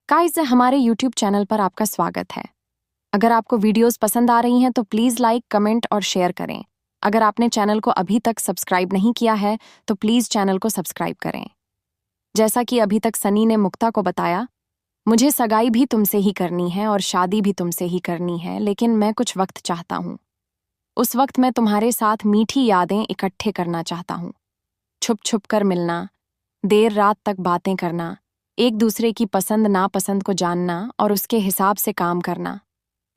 Guys, हमारे YouTube channel पर आपका स्वागत है। अगर आपको वीडियोस पसंद आ रही हैं तो प्लीज़ लाइक, कमेंट और शेयर करें। अगर आपने चैनल को अभी तक सब्सक्राइब नहीं किया है तो प्लीज़ चैनल को सब्सक्राइब करें। जैसा कि अभी तक सनी ने मुक्ता को बताया, मुझे सगाई भी तुमसे ही करनी है और शादी भी तुमसे ही करनी है, लेकिन मैं कुछ वक्त चाहता हूँ। उस वक्त मैं तुम्हारे साथ मीठी यादें इकट्ठे करना चाहता हूँ। छुप छुप कर मिलना, देर रात तक बातें करना, एक दूसरे की पसंद नापसंद को जानना और उसके हिसाब से काम करना,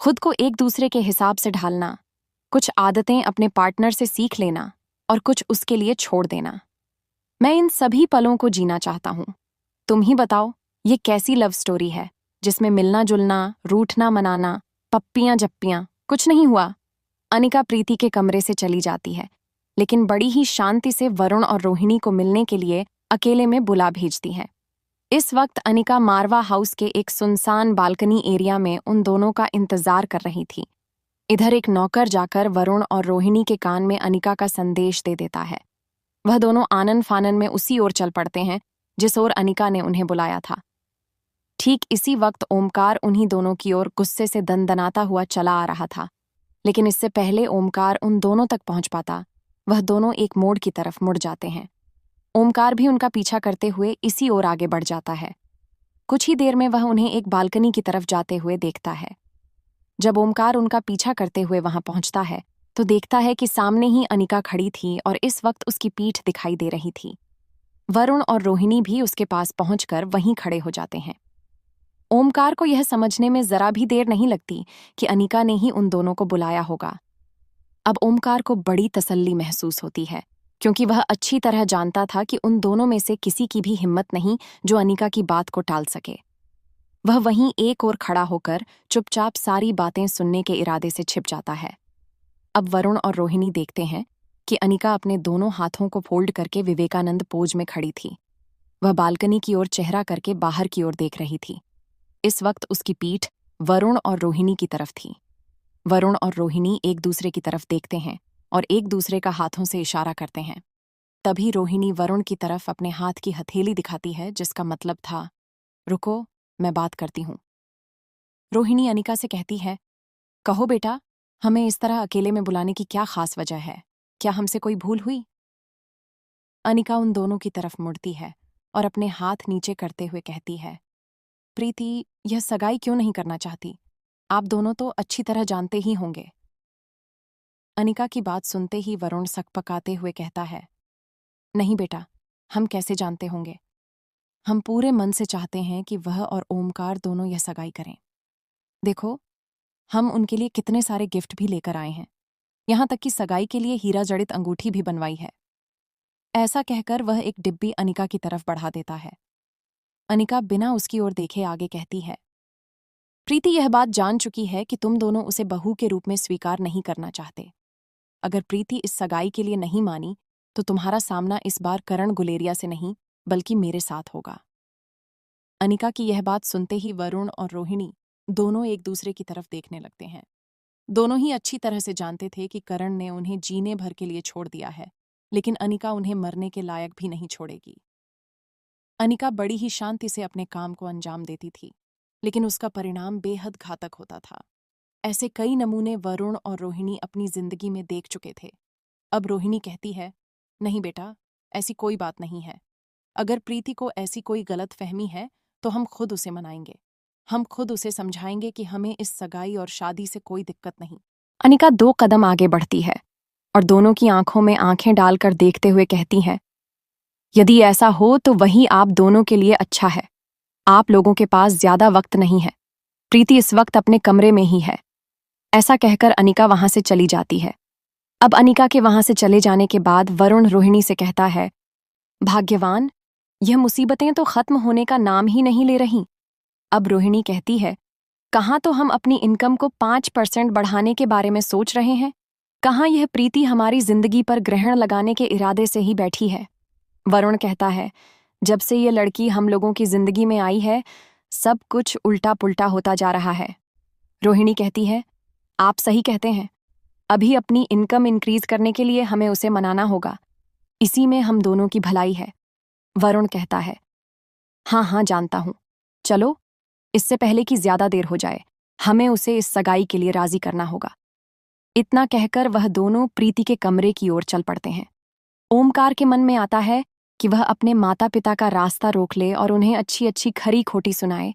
खुद को एक दूसरे के हिसाब से ढालना, कुछ आदतें अपने पार्टनर से सीख लेना और कुछ उसके लिए छोड़ देना। मैं इन सभी पलों को जीना चाहता हूँ। तुम ही बताओ, ये कैसी लव स्टोरी है जिसमें मिलना जुलना, रूठना मनाना, पप्पियां जप्पियां कुछ नहीं हुआ। अनिका प्रीति के कमरे से चली जाती है, लेकिन बड़ी ही शांति से वरुण और रोहिणी को मिलने के लिए अकेले में बुला भेजती है। इस वक्त अनिका मारवा हाउस के एक सुनसान बालकनी एरिया में उन दोनों का इंतजार कर रही थी। इधर एक नौकर जाकर वरुण और रोहिणी के कान में अनिका का संदेश दे देता है। वह दोनों आनन फानन में उसी ओर चल पड़ते हैं जिस ओर अनिका ने उन्हें बुलाया था। ठीक इसी वक्त ओमकार उन्हीं दोनों की ओर गुस्से से दनदनाता हुआ चला आ रहा था, लेकिन इससे पहले ओमकार उन दोनों तक पहुंच पाता, वह दोनों एक मोड़ की तरफ मुड़ जाते हैं। ओमकार भी उनका पीछा करते हुए इसी ओर आगे बढ़ जाता है। कुछ ही देर में वह उन्हें एक बालकनी की तरफ जाते हुए देखता है। जब ओमकार उनका पीछा करते हुए वहां पहुंचता है तो देखता है कि सामने ही अनिका खड़ी थी और इस वक्त उसकी पीठ दिखाई दे रही थी। वरुण और रोहिणी भी उसके पास पहुंचकर वहीं खड़े हो जाते हैं। ओमकार को यह समझने में जरा भी देर नहीं लगती कि अनिका ने ही उन दोनों को बुलाया होगा। अब ओमकार को बड़ी तसल्ली महसूस होती है, क्योंकि वह अच्छी तरह जानता था कि उन दोनों में से किसी की भी हिम्मत नहीं जो अनिका की बात को टाल सके। वह वहीं एक ओर खड़ा होकर चुपचाप सारी बातें सुनने के इरादे से छिप जाता है। अब वरुण और रोहिणी देखते हैं कि अनिका अपने दोनों हाथों को फोल्ड करके विवेकानंद पोज में खड़ी थी। वह बालकनी की ओर चेहरा करके बाहर की ओर देख रही थी। इस वक्त उसकी पीठ वरुण और रोहिणी की तरफ थी। वरुण और रोहिणी एक दूसरे की तरफ देखते हैं और एक दूसरे का हाथों से इशारा करते हैं। तभी रोहिणी वरुण की तरफ अपने हाथ की हथेली दिखाती है, जिसका मतलब था, रुको, मैं बात करती हूँ। रोहिणी अनिका से कहती है, कहो बेटा, हमें इस तरह अकेले में बुलाने की क्या खास वजह है? क्या हमसे कोई भूल हुई? अनिका उन दोनों की तरफ मुड़ती है और अपने हाथ नीचे करते हुए कहती है, प्रीति, यह सगाई क्यों नहीं करना चाहती? आप दोनों तो अच्छी तरह जानते ही होंगे। अनिका की बात सुनते ही वरुण सकपकाते हुए कहता है, नहीं बेटा, हम कैसे जानते होंगे? हम पूरे मन से चाहते हैं कि वह और ओमकार दोनों यह सगाई करें। देखो, हम उनके लिए कितने सारे गिफ्ट भी लेकर आए हैं, यहां तक कि सगाई के लिए हीरा जड़ित अंगूठी भी बनवाई है। ऐसा कहकर वह एक डिब्बी अनिका की तरफ बढ़ा देता है। अनिका बिना उसकी ओर देखे आगे कहती है, प्रीति यह बात जान चुकी है कि तुम दोनों उसे बहू के रूप में स्वीकार नहीं करना चाहते। अगर प्रीति इस सगाई के लिए नहीं मानी तो तुम्हारा सामना इस बार करण गुलेरिया से नहीं बल्कि मेरे साथ होगा। अनिका की यह बात सुनते ही वरुण और रोहिणी दोनों एक दूसरे की तरफ देखने लगते हैं। दोनों ही अच्छी तरह से जानते थे कि करण ने उन्हें जीने भर के लिए छोड़ दिया है, लेकिन अनिका उन्हें मरने के लायक भी नहीं छोड़ेगी। अनिका बड़ी ही शांति से अपने काम को अंजाम देती थी, लेकिन उसका परिणाम बेहद घातक होता था। ऐसे कई नमूने वरुण और रोहिणी अपनी जिंदगी में देख चुके थे। अब रोहिणी कहती है, नहीं बेटा, ऐसी कोई बात नहीं है। अगर प्रीति को ऐसी कोई गलत फहमी है तो हम खुद उसे मनाएंगे। हम खुद उसे समझाएंगे कि हमें इस सगाई और शादी से कोई दिक्कत नहीं। अनिका 2 कदम आगे बढ़ती है और दोनों की आंखों में आंखें डालकर देखते हुए कहती है, यदि ऐसा हो तो वही आप दोनों के लिए अच्छा है। आप लोगों के पास ज्यादा वक्त नहीं है। प्रीति इस वक्त अपने कमरे में ही है। ऐसा कहकर अनिका वहां से चली जाती है। अब अनिका के वहां से चले जाने के बाद वरुण रोहिणी से कहता है, भाग्यवान, यह मुसीबतें तो खत्म होने का नाम ही नहीं ले रही। अब रोहिणी कहती है, कहाँ तो हम अपनी इनकम को 5% बढ़ाने के बारे में सोच रहे हैं, कहाँ यह प्रीति हमारी जिंदगी पर ग्रहण लगाने के इरादे से ही बैठी है। वरुण कहता है, जब से ये लड़की हम लोगों की जिंदगी में आई है सब कुछ उल्टा पुल्टा होता जा रहा है। रोहिणी कहती है, आप सही कहते हैं, अभी अपनी इनकम इंक्रीज करने के लिए हमें उसे मनाना होगा, इसी में हम दोनों की भलाई है। वरुण कहता है, हाँ हाँ जानता हूं, चलो इससे पहले कि ज्यादा देर हो जाए, हमें उसे इस सगाई के लिए राजी करना होगा। इतना कहकर वह दोनों प्रीति के कमरे की ओर चल पड़ते हैं। ओमकार के मन में आता है कि वह अपने माता पिता का रास्ता रोक ले और उन्हें अच्छी अच्छी खरी खोटी सुनाए,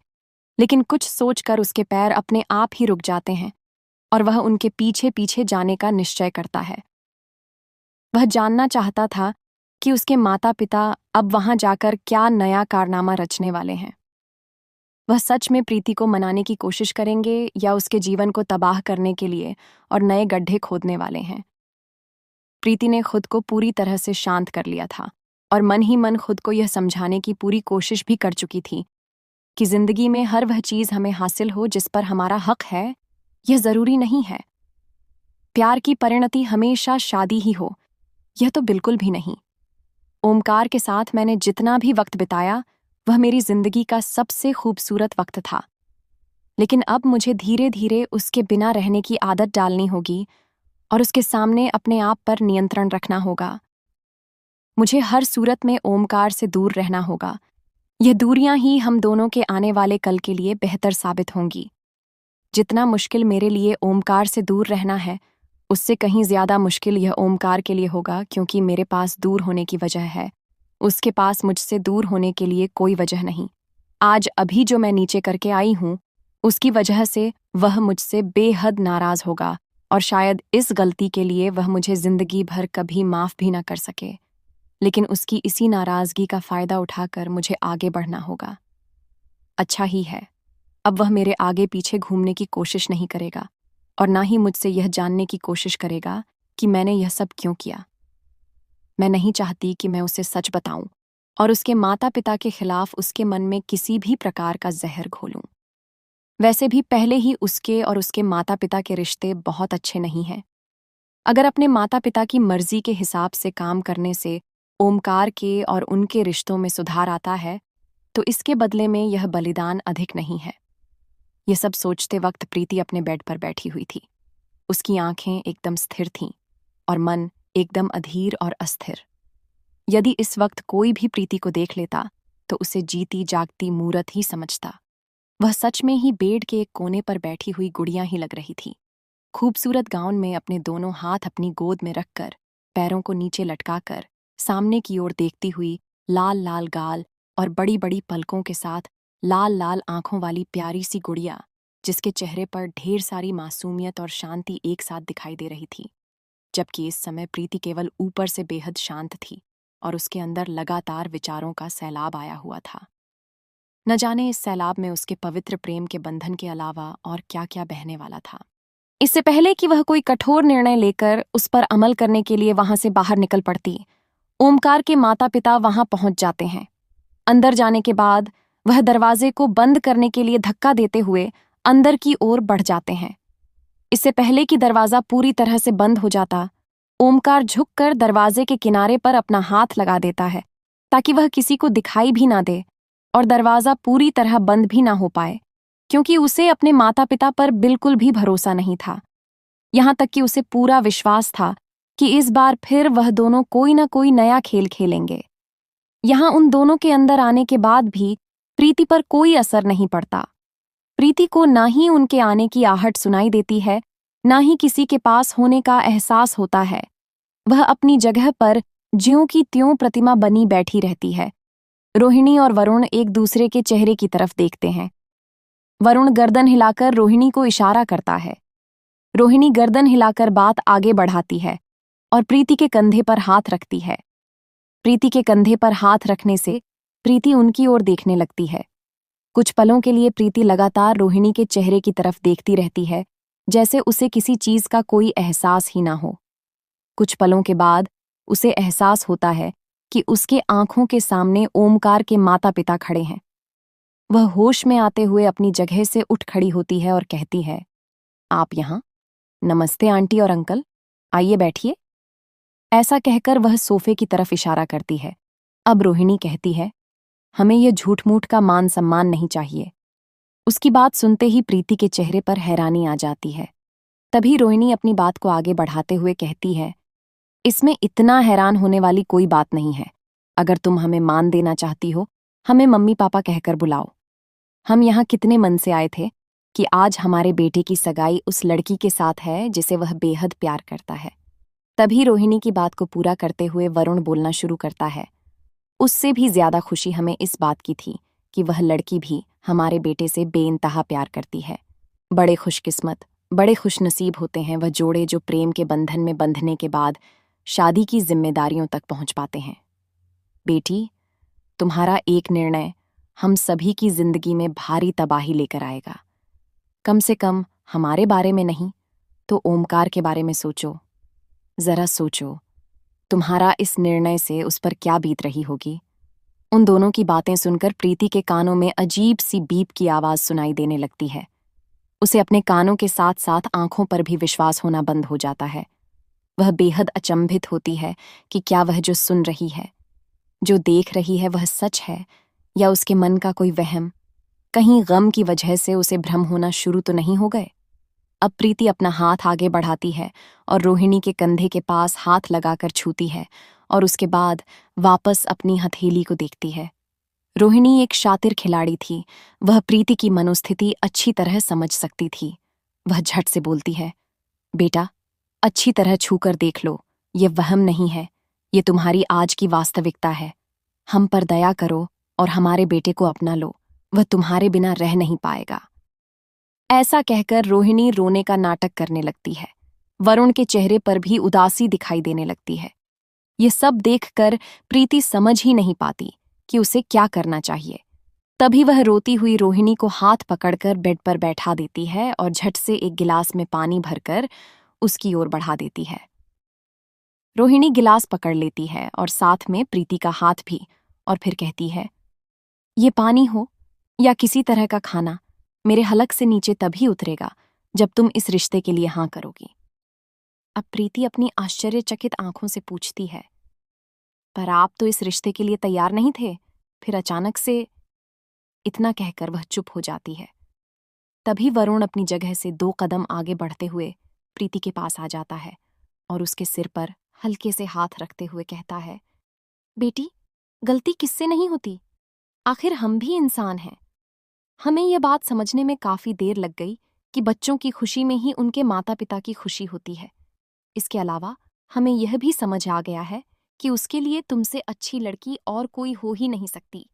लेकिन कुछ सोचकर उसके पैर अपने आप ही रुक जाते हैं और वह उनके पीछे पीछे जाने का निश्चय करता है। वह जानना चाहता था कि उसके माता पिता अब वहां जाकर क्या नया कारनामा रचने वाले हैं। वह सच में प्रीति को मनाने की कोशिश करेंगे या उसके जीवन को तबाह करने के लिए और नए गड्ढे खोदने वाले हैं। प्रीति ने खुद को पूरी तरह से शांत कर लिया था और मन ही मन खुद को यह समझाने की पूरी कोशिश भी कर चुकी थी कि जिंदगी में हर वह चीज हमें हासिल हो जिस पर हमारा हक है, यह जरूरी नहीं है। प्यार की परिणति हमेशा शादी ही हो, यह तो बिल्कुल भी नहीं। ओमकार के साथ मैंने जितना भी वक्त बिताया वह मेरी जिंदगी का सबसे खूबसूरत वक्त था, लेकिन अब मुझे धीरे धीरे उसके बिना रहने की आदत डालनी होगी और उसके सामने अपने आप पर नियंत्रण रखना होगा। मुझे हर सूरत में ओमकार से दूर रहना होगा। यह दूरियां ही हम दोनों के आने वाले कल के लिए बेहतर साबित होंगी। जितना मुश्किल मेरे लिए ओमकार से दूर रहना है, उससे कहीं ज्यादा मुश्किल यह ओमकार के लिए होगा, क्योंकि मेरे पास दूर होने की वजह है, उसके पास मुझसे दूर होने के लिए कोई वजह नहीं। आज अभी जो मैं नीचे करके आई हूं, उसकी वजह से वह मुझसे बेहद नाराज होगा और शायद इस गलती के लिए वह मुझे जिंदगी भर कभी माफ भी ना कर सके। लेकिन उसकी इसी नाराजगी का फायदा उठाकर मुझे आगे बढ़ना होगा। अच्छा ही है, अब वह मेरे आगे पीछे घूमने की कोशिश नहीं करेगा और ना ही मुझसे यह जानने की कोशिश करेगा कि मैंने यह सब क्यों किया। मैं नहीं चाहती कि मैं उसे सच बताऊं और उसके माता पिता के खिलाफ उसके मन में किसी भी प्रकार का जहर घोलूं। वैसे भी पहले ही उसके और उसके माता पिता के रिश्ते बहुत अच्छे नहीं हैं। अगर अपने माता पिता की मर्जी के हिसाब से काम करने से ओमकार के और उनके रिश्तों में सुधार आता है, तो इसके बदले में यह बलिदान अधिक नहीं है। यह सब सोचते वक्त प्रीति अपने बेड पर बैठी हुई थी। उसकी आंखें एकदम स्थिर थीं और मन एकदम अधीर और अस्थिर। यदि इस वक्त कोई भी प्रीति को देख लेता तो उसे जीती जागती मूरत ही समझता। वह सच में ही बेड के एक कोने पर बैठी हुई गुड़िया ही लग रही थी। खूबसूरत गाउन में अपने दोनों हाथ अपनी गोद में रखकर, पैरों को नीचे लटकाकर, सामने की ओर देखती हुई, लाल लाल गाल और बड़ी बड़ी पलकों के साथ लाल लाल आंखों वाली प्यारी सी गुड़िया, जिसके चेहरे पर ढेर सारी मासूमियत और शांति एक साथ दिखाई दे रही थी। जबकि इस समय प्रीति केवल ऊपर से बेहद शांत थी और उसके अंदर लगातार विचारों का सैलाब आया हुआ था। न जाने इस सैलाब में उसके पवित्र प्रेम के बंधन के अलावा और क्या क्या बहने वाला था। इससे पहले कि वह कोई कठोर निर्णय लेकर उस पर अमल करने के लिए वहां से बाहर निकल पड़ती, ओमकार के माता पिता वहां पहुंच जाते हैं। अंदर जाने के बाद वह दरवाजे को बंद करने के लिए धक्का देते हुए अंदर की ओर बढ़ जाते हैं। इससे पहले कि दरवाजा पूरी तरह से बंद हो जाता, ओमकार झुककर दरवाजे के किनारे पर अपना हाथ लगा देता है ताकि वह किसी को दिखाई भी ना दे और दरवाजा पूरी तरह बंद भी ना हो पाए, क्योंकि उसे अपने माता पिता पर बिल्कुल भी भरोसा नहीं था। यहां तक कि उसे पूरा विश्वास था कि इस बार फिर वह दोनों कोई ना कोई नया खेल खेलेंगे। यहां उन दोनों के अंदर आने के बाद भी प्रीति पर कोई असर नहीं पड़ता। प्रीति को ना ही उनके आने की आहट सुनाई देती है, ना ही किसी के पास होने का एहसास होता है। वह अपनी जगह पर ज्यों की त्यों प्रतिमा बनी बैठी रहती है। रोहिणी और वरुण एक दूसरे के चेहरे की तरफ देखते हैं। वरुण गर्दन हिलाकर रोहिणी को इशारा करता है। रोहिणी गर्दन हिलाकर बात आगे बढ़ाती है और प्रीति के कंधे पर हाथ रखती है। प्रीति के कंधे पर हाथ रखने से प्रीति उनकी ओर देखने लगती है। कुछ पलों के लिए प्रीति लगातार रोहिणी के चेहरे की तरफ देखती रहती है, जैसे उसे किसी चीज का कोई एहसास ही ना हो। कुछ पलों के बाद उसे एहसास होता है कि उसके आंखों के सामने ओमकार के माता पिता खड़े हैं। वह होश में आते हुए अपनी जगह से उठ खड़ी होती है और कहती है, आप यहां? नमस्ते आंटी और अंकल, आइए बैठिए। ऐसा कहकर वह सोफे की तरफ इशारा करती है। अब रोहिणी कहती है, हमें यह झूठ मूठ का मान सम्मान नहीं चाहिए। उसकी बात सुनते ही प्रीति के चेहरे पर हैरानी आ जाती है। तभी रोहिणी अपनी बात को आगे बढ़ाते हुए कहती है, इसमें इतना हैरान होने वाली कोई बात नहीं है। अगर तुम हमें मान देना चाहती हो, हमें मम्मी पापा कहकर बुलाओ। हम यहाँ कितने मन से आए थे कि आज हमारे बेटे की सगाई उस लड़की के साथ है जिसे वह बेहद प्यार करता है। तभी रोहिणी की बात को पूरा करते हुए वरुण बोलना शुरू करता है। उससे भी ज्यादा खुशी हमें इस बात की थी कि वह लड़की भी हमारे बेटे से बेइंतहा प्यार करती है। बड़े खुशकिस्मत, बड़े खुशनसीब होते हैं वह जोड़े जो प्रेम के बंधन में बंधने के बाद शादी की जिम्मेदारियों तक पहुंच पाते हैं। बेटी, तुम्हारा एक निर्णय हम सभी की जिंदगी में भारी तबाही लेकर आएगा। कम से कम हमारे बारे में नहीं तो ओमकार के बारे में सोचो। जरा सोचो, तुम्हारा इस निर्णय से उस पर क्या बीत रही होगी। उन दोनों की बातें सुनकर प्रीति के कानों में अजीब सी बीप की आवाज सुनाई देने लगती है। उसे अपने कानों के साथ साथ आंखों पर भी विश्वास होना बंद हो जाता है। वह बेहद अचंभित होती है कि क्या वह जो सुन रही है, जो देख रही है, वह सच है या उसके मन का कोई वहम। कहीं गम की वजह से उसे भ्रम होना शुरू तो नहीं हो गए। अब प्रीति अपना हाथ आगे बढ़ाती है और रोहिणी के कंधे के पास हाथ लगाकर छूती है और उसके बाद वापस अपनी हथेली को देखती है। रोहिणी एक शातिर खिलाड़ी थी। वह प्रीति की मनोस्थिति अच्छी तरह समझ सकती थी। वह झट से बोलती है, बेटा, अच्छी तरह छूकर देख लो, ये वहम नहीं है, ये तुम्हारी आज की वास्तविकता है। हम पर दया करो और हमारे बेटे को अपना लो, वह तुम्हारे बिना रह नहीं पाएगा। ऐसा कहकर रोहिणी रोने का नाटक करने लगती है। वरुण के चेहरे पर भी उदासी दिखाई देने लगती है। ये सब देखकर प्रीति समझ ही नहीं पाती कि उसे क्या करना चाहिए। तभी वह रोती हुई रोहिणी को हाथ पकड़कर बेड पर बैठा देती है और झट से एक गिलास में पानी भरकर उसकी ओर बढ़ा देती है। रोहिणी गिलास पकड़ लेती है और साथ में प्रीति का हाथ भी, और फिर कहती है, ये पानी हो या किसी तरह का खाना मेरे हलक से नीचे तभी उतरेगा जब तुम इस रिश्ते के लिए हाँ करोगी। अब प्रीति अपनी आश्चर्यचकित आंखों से पूछती है, पर आप तो इस रिश्ते के लिए तैयार नहीं थे? फिर अचानक से। इतना कहकर वह चुप हो जाती है। तभी वरुण अपनी जगह से 2 कदम आगे बढ़ते हुए प्रीति के पास आ जाता है और उसके सिर पर हल्के से हाथ रखते हुए कहता है, बेटी, गलती किससे नहीं होती, आखिर हम भी इंसान हैं। हमें यह बात समझने में काफी देर लग गई कि बच्चों की खुशी में ही उनके माता पिता की खुशी होती है। इसके अलावा हमें यह भी समझ आ गया है कि उसके लिए तुमसे अच्छी लड़की और कोई हो ही नहीं सकती।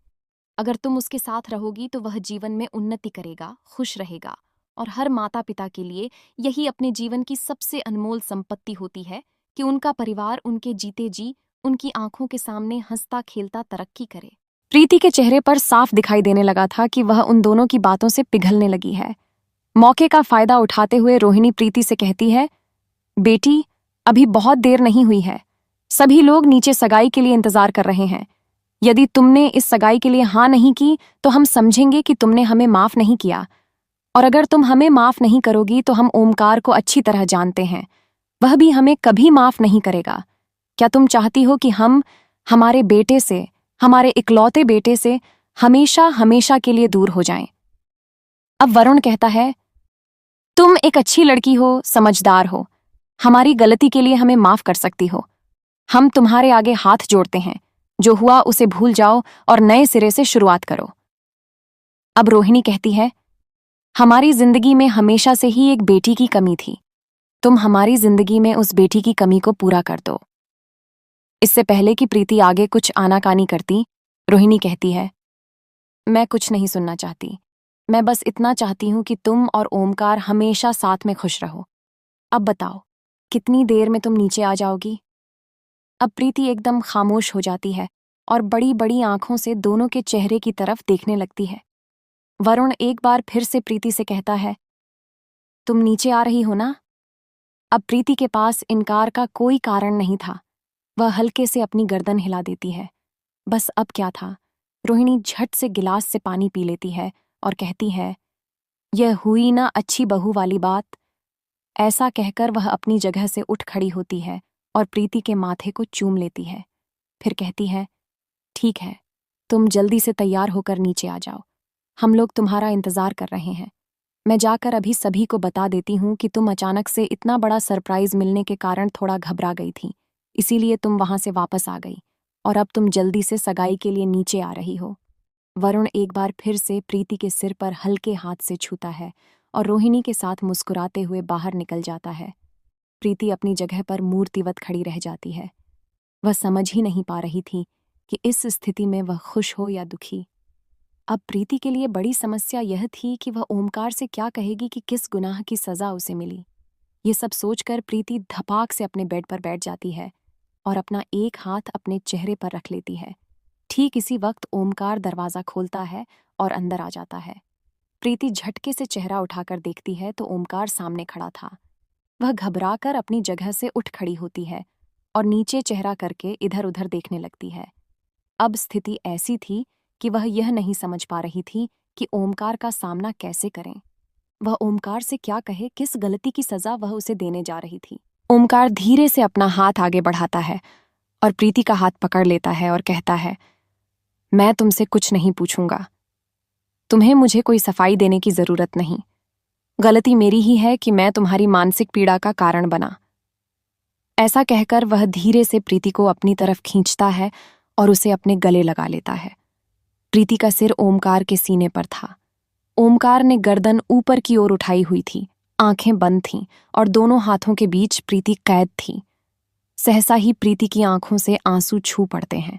अगर तुम उसके साथ रहोगी तो वह जीवन में उन्नति करेगा, खुश रहेगा, और हर माता पिता के लिए यही अपने जीवन की सबसे अनमोल संपत्ति होती है कि उनका परिवार उनके जीते जी उनकी आंखों के सामने हंसता खेलता तरक्की करे। प्रीति के चेहरे पर साफ दिखाई देने लगा था कि वह उन दोनों की बातों से पिघलने लगी है। मौके का फायदा उठाते हुए रोहिणी प्रीति से कहती है, बेटी, अभी बहुत देर नहीं हुई है। सभी लोग नीचे सगाई के लिए इंतजार कर रहे हैं। यदि तुमने इस सगाई के लिए हाँ नहीं की तो हम समझेंगे कि तुमने हमें माफ नहीं किया, और अगर तुम हमें माफ नहीं करोगी तो हम ओमकार को अच्छी तरह जानते हैं, वह भी हमें कभी माफ नहीं करेगा। क्या तुम चाहती हो कि हम हमारे बेटे से, हमारे इकलौते बेटे से हमेशा हमेशा के लिए दूर हो जाएं? अब वरुण कहता है, तुम एक अच्छी लड़की हो, समझदार हो, हमारी गलती के लिए हमें माफ कर सकती हो। हम तुम्हारे आगे हाथ जोड़ते हैं, जो हुआ उसे भूल जाओ और नए सिरे से शुरुआत करो। अब रोहिणी कहती है, हमारी जिंदगी में हमेशा से ही एक बेटी की कमी थी। तुम हमारी जिंदगी में उस बेटी की कमी को पूरा कर दो। इससे पहले कि प्रीति आगे कुछ आनाकानी करती, रोहिणी कहती है, मैं कुछ नहीं सुनना चाहती। मैं बस इतना चाहती हूं कि तुम और ओमकार हमेशा साथ में खुश रहो। अब बताओ, कितनी देर में तुम नीचे आ जाओगी? अब प्रीति एकदम खामोश हो जाती है और बड़ी बड़ी आंखों से दोनों के चेहरे की तरफ देखने लगती है। वरुण एक बार फिर से प्रीति से कहता है, तुम नीचे आ रही हो ना? अब प्रीति के पास इनकार का कोई कारण नहीं था। वह हल्के से अपनी गर्दन हिला देती है। बस अब क्या था, रोहिणी झट से गिलास से पानी पी लेती है और कहती है, यह हुई ना अच्छी बहू वाली बात। ऐसा कहकर वह अपनी जगह से उठ खड़ी होती है और प्रीति के माथे को चूम लेती है। फिर कहती है, ठीक है, तुम जल्दी से तैयार होकर नीचे आ जाओ, हम लोग तुम्हारा इंतजार कर रहे हैं। मैं जाकर अभी सभी को बता देती हूँ कि तुम अचानक से इतना बड़ा सरप्राइज मिलने के कारण थोड़ा घबरा गई थी, इसीलिए तुम वहां से वापस आ गई और अब तुम जल्दी से सगाई के लिए नीचे आ रही हो। वरुण एक बार फिर से प्रीति के सिर पर हल्के हाथ से छूता है और रोहिणी के साथ मुस्कुराते हुए बाहर निकल जाता है। प्रीति अपनी जगह पर मूर्तिवत खड़ी रह जाती है। वह समझ ही नहीं पा रही थी कि इस स्थिति में वह खुश हो या दुखी। अब प्रीति के लिए बड़ी समस्या यह थी कि वह ओमकार से क्या कहेगी कि किस गुनाह की सजा उसे मिली। ये सब सोचकर प्रीति धपाक से अपने बेड पर बैठ जाती है और अपना एक हाथ अपने चेहरे पर रख लेती है। ठीक इसी वक्त ओमकार दरवाजा खोलता है और अंदर आ जाता है। प्रीति झटके से चेहरा उठाकर देखती है तो ओमकार सामने खड़ा था। वह घबराकर अपनी जगह से उठ खड़ी होती है और नीचे चेहरा करके इधर उधर देखने लगती है। अब स्थिति ऐसी थी कि वह यह नहीं समझ पा रही थी कि ओमकार का सामना कैसे करें। वह ओमकार से क्या कहे, किस गलती की सजा वह उसे देने जा रही थी। ओमकार धीरे से अपना हाथ आगे बढ़ाता है और प्रीति का हाथ पकड़ लेता है और कहता है, मैं तुमसे कुछ नहीं पूछूंगा। तुम्हें मुझे कोई सफाई देने की जरूरत नहीं। गलती मेरी ही है कि मैं तुम्हारी मानसिक पीड़ा का कारण बना। ऐसा कहकर वह धीरे से प्रीति को अपनी तरफ खींचता है और उसे अपने गले लगा लेता है। प्रीति का सिर ओमकार के सीने पर था। ओमकार ने गर्दन ऊपर की ओर उठाई हुई थी, आंखें बंद थीं और दोनों हाथों के बीच प्रीति कैद थी। सहसा ही प्रीति की आंखों से आंसू छू पड़ते हैं।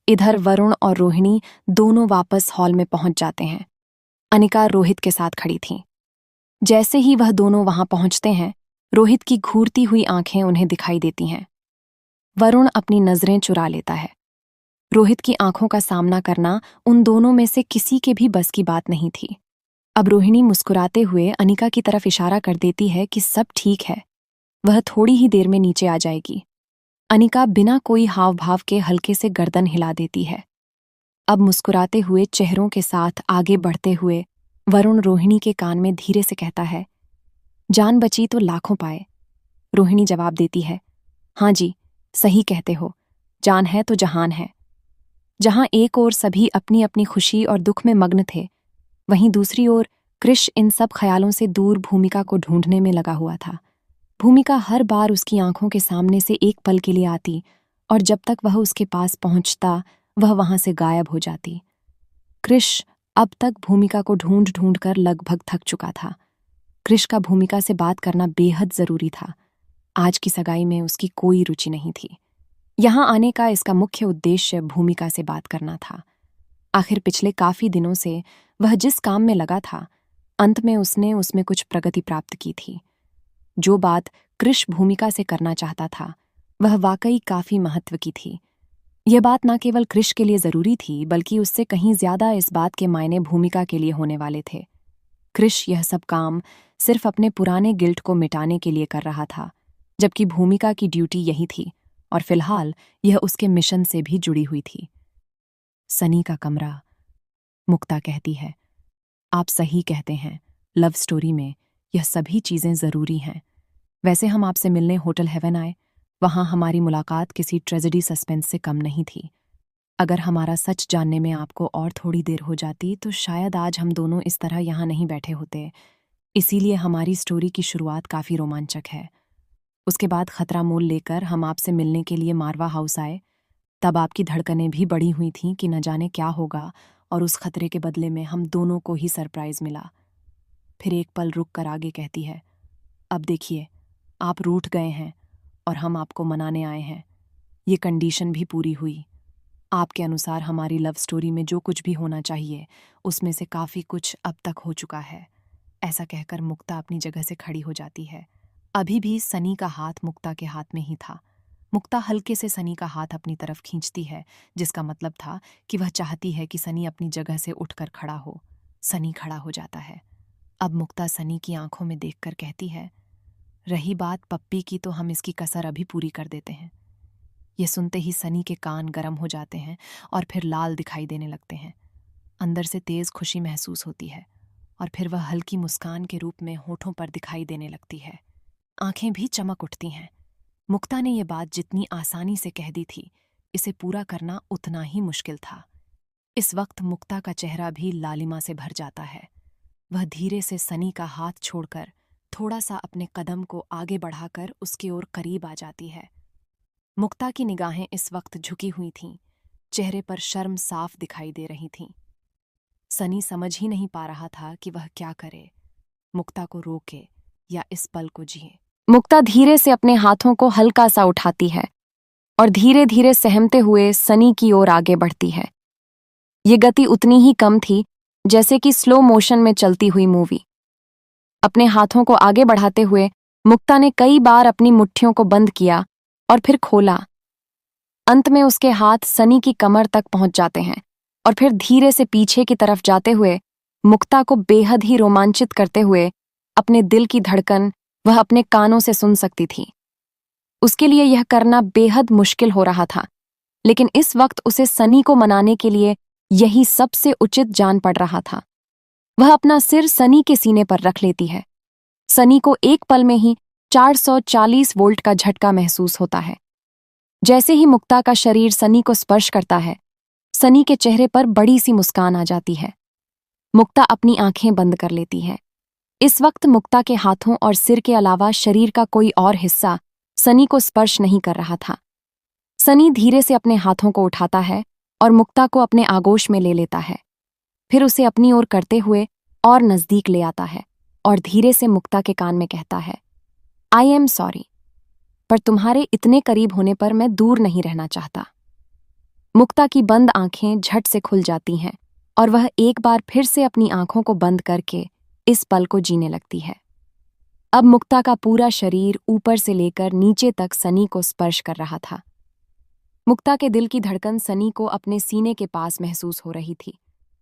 इधर वरुण और रोहिणी दोनों वापस हॉल में पहुंच जाते हैं। अनिका रोहित के साथ खड़ी थी। जैसे ही वह दोनों वहां पहुंचते हैं, रोहित की घूरती हुई आंखें उन्हें दिखाई देती हैं। वरुण अपनी नजरें चुरा लेता है। रोहित की आंखों का सामना करना उन दोनों में से किसी के भी बस की बात नहीं थी। अब रोहिणी मुस्कुराते हुए अनिका की तरफ इशारा कर देती है कि सब ठीक है, वह थोड़ी ही देर में नीचे आ जाएगी। अनिका बिना कोई हाव भाव के हल्के से गर्दन हिला देती है। अब मुस्कुराते हुए चेहरों के साथ आगे बढ़ते हुए वरुण रोहिणी के कान में धीरे से कहता है, जान बची तो लाखों पाए। रोहिणी जवाब देती है, हाँ जी, सही कहते हो, जान है तो जहान है। जहां एक ओर सभी अपनी अपनी खुशी और दुख में मग्न थे, वहीं दूसरी ओर कृष इन सब ख्यालों से दूर भूमिका को ढूंढने में लगा हुआ था। भूमिका हर बार उसकी आंखों के सामने से एक पल के लिए आती और जब तक वह उसके पास पहुंचता वह वहां से गायब हो जाती। कृष अब तक भूमिका को ढूंढ ढूंढ कर लगभग थक चुका था। कृष का भूमिका से बात करना बेहद जरूरी था। आज की सगाई में उसकी कोई रुचि नहीं थी। यहां आने का इसका मुख्य उद्देश्य भूमिका से बात करना था। आखिर पिछले काफी दिनों से वह जिस काम में लगा था, अंत में उसने उसमें कुछ प्रगति प्राप्त की थी। जो बात कृष भूमिका से करना चाहता था वह वाकई काफी महत्व की थी। यह बात न केवल कृष के लिए जरूरी थी बल्कि उससे कहीं ज्यादा इस बात के मायने भूमिका के लिए होने वाले थे। कृष यह सब काम सिर्फ अपने पुराने गिल्ट को मिटाने के लिए कर रहा था, जबकि भूमिका की ड्यूटी यही थी और फिलहाल यह उसके मिशन से भी जुड़ी हुई थी। सनी का कमरा। मुक्ता कहती है, आप सही कहते हैं, लव स्टोरी में यह सभी चीजें जरूरी हैं। वैसे हम आपसे मिलने होटल हेवन आए, वहां हमारी मुलाकात किसी ट्रेजेडी सस्पेंस से कम नहीं थी। अगर हमारा सच जानने में आपको और थोड़ी देर हो जाती तो शायद आज हम दोनों इस तरह यहाँ नहीं बैठे होते। इसीलिए हमारी स्टोरी की शुरुआत काफी रोमांचक है। उसके बाद खतरा मोल लेकर हम आपसे मिलने के लिए मारवा हाउस आए। तब आपकी धड़कनें भी बढ़ी हुई थीं कि न जाने क्या होगा, और उस खतरे के बदले में हम दोनों को ही सरप्राइज मिला। फिर एक पल रुक कर आगे कहती है, अब देखिए, आप रूठ गए हैं और हम आपको मनाने आए हैं। ये कंडीशन भी पूरी हुई। आपके अनुसार हमारी लव स्टोरी में जो कुछ भी होना चाहिए उसमें से काफ़ी कुछ अब तक हो चुका है। ऐसा कहकर मुक्ता अपनी जगह से खड़ी हो जाती है। अभी भी सनी का हाथ मुक्ता के हाथ में ही था। मुक्ता हल्के से सनी का हाथ अपनी तरफ खींचती है, जिसका मतलब था कि वह चाहती है कि सनी अपनी जगह से उठकर खड़ा हो। सनी खड़ा हो जाता है। अब मुक्ता सनी की आंखों में देखकर कहती है, रही बात पप्पी की तो हम इसकी कसर अभी पूरी कर देते हैं। ये सुनते ही सनी के कान गर्म हो जाते हैं और फिर लाल दिखाई देने लगते हैं। अंदर से तेज खुशी महसूस होती है और फिर वह हल्की मुस्कान के रूप में होठों पर दिखाई देने लगती है। आंखें भी चमक उठती हैं। मुक्ता ने यह बात जितनी आसानी से कह दी थी, इसे पूरा करना उतना ही मुश्किल था। इस वक्त मुक्ता का चेहरा भी लालिमा से भर जाता है। वह धीरे से सनी का हाथ छोड़कर थोड़ा सा अपने कदम को आगे बढ़ाकर उसकी ओर करीब आ जाती है। मुक्ता की निगाहें इस वक्त झुकी हुई थीं। चेहरे पर शर्म साफ दिखाई दे रही थीं। सनी समझ ही नहीं पा रहा था कि वह क्या करे, मुक्ता को रोके या इस पल को जिए। मुक्ता धीरे से अपने हाथों को हल्का सा उठाती है और धीरे धीरे सहमते हुए सनी की ओर आगे बढ़ती है। ये गति उतनी ही कम थी जैसे कि स्लो मोशन में चलती हुई मूवी। अपने हाथों को आगे बढ़ाते हुए मुक्ता ने कई बार अपनी मुट्ठियों को बंद किया और फिर खोला। अंत में उसके हाथ सनी की कमर तक पहुंच जाते हैं और फिर धीरे से पीछे की तरफ जाते हुए मुक्ता को बेहद ही रोमांचित करते हुए अपने दिल की धड़कन वह अपने कानों से सुन सकती थी। उसके लिए यह करना बेहद मुश्किल हो रहा था, लेकिन इस वक्त उसे सनी को मनाने के लिए यही सबसे उचित जान पड़ रहा था। वह अपना सिर सनी के सीने पर रख लेती है। सनी को एक पल में ही 440 वोल्ट का झटका महसूस होता है। जैसे ही मुक्ता का शरीर सनी को स्पर्श करता है, सनी के चेहरे पर बड़ी सी मुस्कान आ जाती है। मुक्ता अपनी आंखें बंद कर लेती है। इस वक्त मुक्ता के हाथों और सिर के अलावा शरीर का कोई और हिस्सा सनी को स्पर्श नहीं कर रहा था। सनी धीरे से अपने हाथों को उठाता है और मुक्ता को अपने आगोश में ले लेता है। फिर उसे अपनी ओर करते हुए और नजदीक ले आता है और धीरे से मुक्ता के कान में कहता है, आई एम सॉरी, पर तुम्हारे इतने करीब होने पर मैं दूर नहीं रहना चाहता। मुक्ता की बंद आंखें झट से खुल जाती हैं और वह एक बार फिर से अपनी आंखों को बंद करके इस पल को जीने लगती है। अब मुक्ता का पूरा शरीर ऊपर से लेकर नीचे तक सनी को स्पर्श कर रहा था। मुक्ता के दिल की धड़कन सनी को अपने सीने के पास महसूस हो रही थी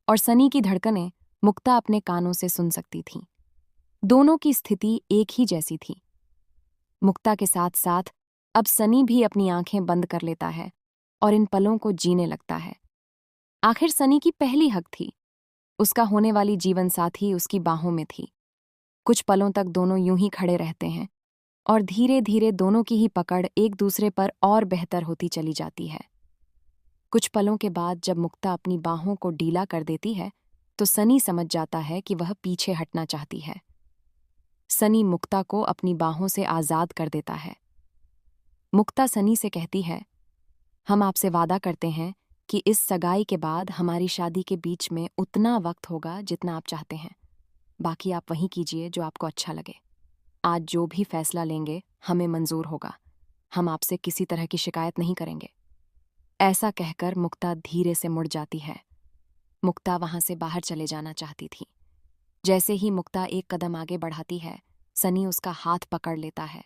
और सनी की धड़कनें मुक्ता अपने कानों से सुन सकती थी। दोनों की स्थिति एक ही जैसी थी। मुक्ता के साथ साथ अब सनी भी अपनी आंखें बंद कर लेता है और इन पलों को जीने लगता है। आखिर सनी की पहली हक थी। उसका होने वाली जीवन साथी उसकी बाहों में थी। कुछ पलों तक दोनों यूं ही खड़े रहते हैं और धीरे धीरे दोनों की ही पकड़ एक दूसरे पर और बेहतर होती चली जाती है। कुछ पलों के बाद जब मुक्ता अपनी बाहों को ढीला कर देती है तो सनी समझ जाता है कि वह पीछे हटना चाहती है। सनी मुक्ता को अपनी बाहों से आजाद कर देता है। मुक्ता सनी से कहती है, हम आपसे वादा करते हैं कि इस सगाई के बाद हमारी शादी के बीच में उतना वक्त होगा जितना आप चाहते हैं। बाकी आप वही कीजिए जो आपको अच्छा लगे। आज जो भी फैसला लेंगे हमें मंजूर होगा। हम आपसे किसी तरह की शिकायत नहीं करेंगे। ऐसा कहकर मुक्ता धीरे से मुड़ जाती है। मुक्ता वहां से बाहर चले जाना चाहती थी। जैसे ही मुक्ता एक कदम आगे बढ़ाती है, सनी उसका हाथ पकड़ लेता है।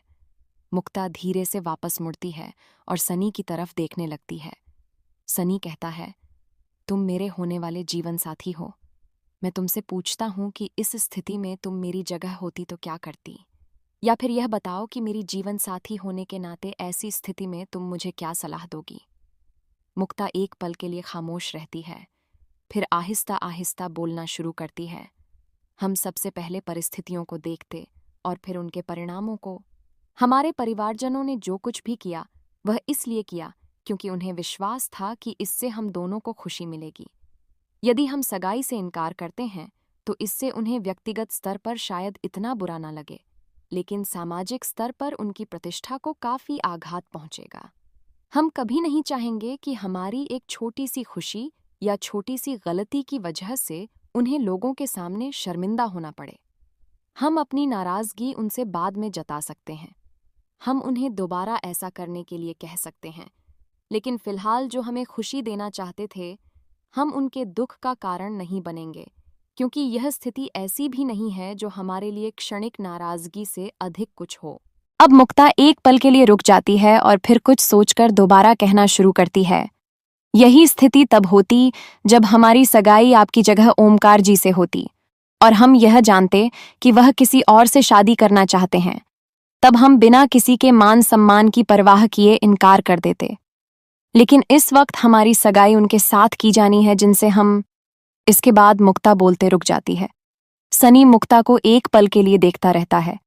मुक्ता धीरे से वापस मुड़ती है और सनी की तरफ देखने लगती है। सनी कहता है, तुम मेरे होने वाले जीवन साथी हो। मैं तुमसे पूछता हूं कि इस स्थिति में तुम मेरी जगह होती तो क्या करती? या फिर यह बताओ कि मेरी जीवन साथी होने के नाते ऐसी स्थिति में तुम मुझे क्या सलाह दोगी? मुक्ता एक पल के लिए खामोश रहती है, फिर आहिस्ता आहिस्ता बोलना शुरू करती है। हम सबसे पहले परिस्थितियों को देखते और फिर उनके परिणामों को। हमारे परिवारजनों ने जो कुछ भी किया वह इसलिए किया क्योंकि उन्हें विश्वास था कि इससे हम दोनों को खुशी मिलेगी। यदि हम सगाई से इनकार करते हैं तो इससे उन्हें व्यक्तिगत स्तर पर शायद इतना बुरा ना लगे, लेकिन सामाजिक स्तर पर उनकी प्रतिष्ठा को काफी आघात पहुंचेगा। हम कभी नहीं चाहेंगे कि हमारी एक छोटी सी खुशी या छोटी सी गलती की वजह से उन्हें लोगों के सामने शर्मिंदा होना पड़े। हम अपनी नाराजगी उनसे बाद में जता सकते हैं। हम उन्हें दोबारा ऐसा करने के लिए कह सकते हैं, लेकिन फिलहाल जो हमें खुशी देना चाहते थे, हम उनके दुख का कारण नहीं बनेंगे, क्योंकि यह स्थिति ऐसी भी नहीं है जो हमारे लिए क्षणिक नाराजगी से अधिक कुछ हो। अब मुक्ता एक पल के लिए रुक जाती है और फिर कुछ सोचकर दोबारा कहना शुरू करती है, यही स्थिति तब होती जब हमारी सगाई आपकी जगह ओमकार जी से होती और हम यह जानते कि वह किसी और से शादी करना चाहते हैं। तब हम बिना किसी के मान सम्मान की परवाह किए इनकार कर देते। लेकिन इस वक्त हमारी सगाई उनके साथ की जानी है जिनसे हम। इसके बाद मुक्ता बोलते रुक जाती है। सनी मुक्ता को एक पल के लिए देखता रहता है।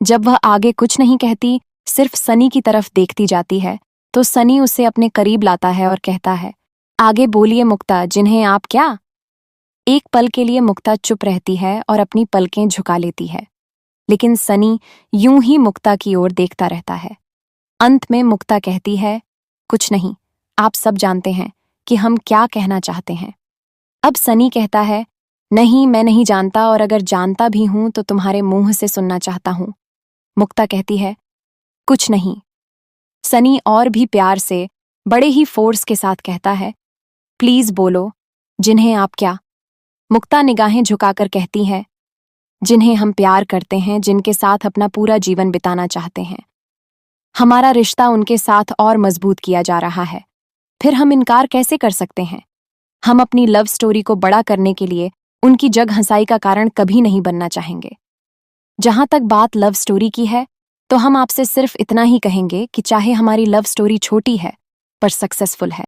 जब वह आगे कुछ नहीं कहती, सिर्फ सनी की तरफ देखती जाती है, तो सनी उसे अपने करीब लाता है और कहता है, आगे बोलिए मुक्ता, जिन्हें आप क्या? एक पल के लिए मुक्ता चुप रहती है और अपनी पलकें झुका लेती है, लेकिन सनी यूं ही मुक्ता की ओर देखता रहता है। अंत में मुक्ता कहती है, कुछ नहीं, आप सब जानते हैं कि हम क्या कहना चाहते हैं। अब सनी कहता है, नहीं, मैं नहीं जानता, और अगर जानता भी हूं तो तुम्हारे मुंह से सुनना चाहता हूं। मुक्ता कहती है, कुछ नहीं। सनी और भी प्यार से, बड़े ही फोर्स के साथ कहता है, प्लीज बोलो, जिन्हें आप क्या? मुक्ता निगाहें झुकाकर कहती है, जिन्हें हम प्यार करते हैं, जिनके साथ अपना पूरा जीवन बिताना चाहते हैं। हमारा रिश्ता उनके साथ और मजबूत किया जा रहा है, फिर हम इनकार कैसे कर सकते हैं? हम अपनी लव स्टोरी को बड़ा करने के लिए उनकी जग हंसाई का कारण कभी नहीं बनना चाहेंगे। जहां तक बात लव स्टोरी की है, तो हम आपसे सिर्फ इतना ही कहेंगे कि चाहे हमारी लव स्टोरी छोटी है, पर सक्सेसफुल है।